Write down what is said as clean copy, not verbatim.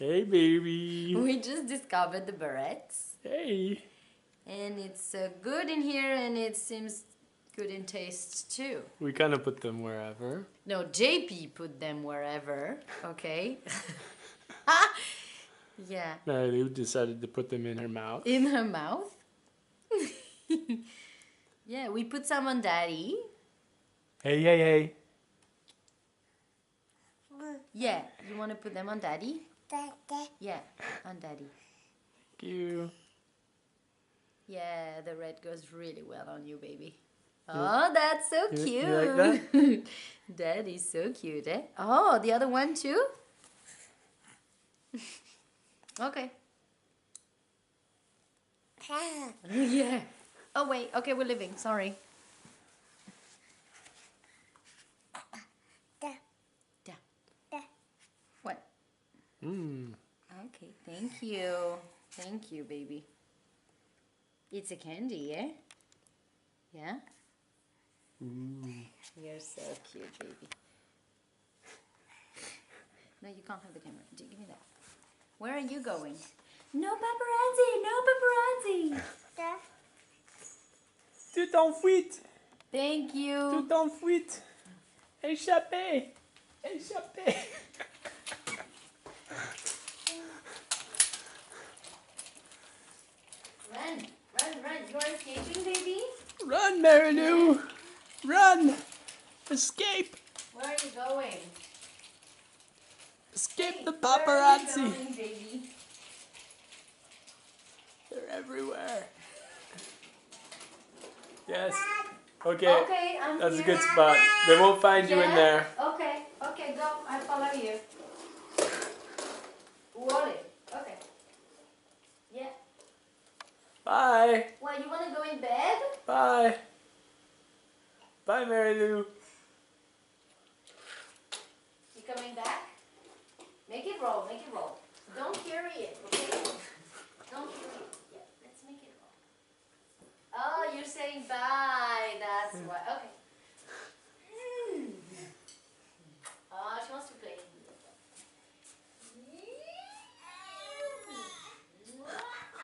Hey, baby. We just discovered the barrettes. Hey. And it's good in here, and it seems good in taste too. We kind of put them wherever. No, JP put them wherever, okay? Yeah. Mary decided to put them in her mouth. In her mouth? Yeah, we put some on Daddy. Hey, hey, hey. Yeah, you want to put them on Daddy? Daddy. Yeah, on Daddy. Thank you. Yeah, the red goes really well on you, baby. Oh, that's so You cute. like that? Daddy's so cute, eh? Oh, the other one too? Okay. Yeah. Oh, wait. Okay, we're leaving. Sorry. Da. Da. Da. What? Mmm. Okay, thank you. Thank you, baby. It's a candy, eh? Yeah? You're so cute, baby. No, you can't have the camera. Give me that. Where are you going? No paparazzi! No paparazzi! Da. Tu t'enfuis. Thank Tu you. t'enfuis. Échappé. Échappé. Run, run, run. You're escaping, baby? Run, Mary Lou. Run. Escape. Where are you going? Escape the Where are you paparazzi. going, baby? They're everywhere. Yes. Okay. Okay, I'm That's here. a good spot. They won't find you in Yeah? there. Okay, okay, go. I follow you. Wally. Okay. Yeah. Bye. Well, you want to go in bed? Bye. Bye, Mary Lou. You coming back? Make it roll, make it roll.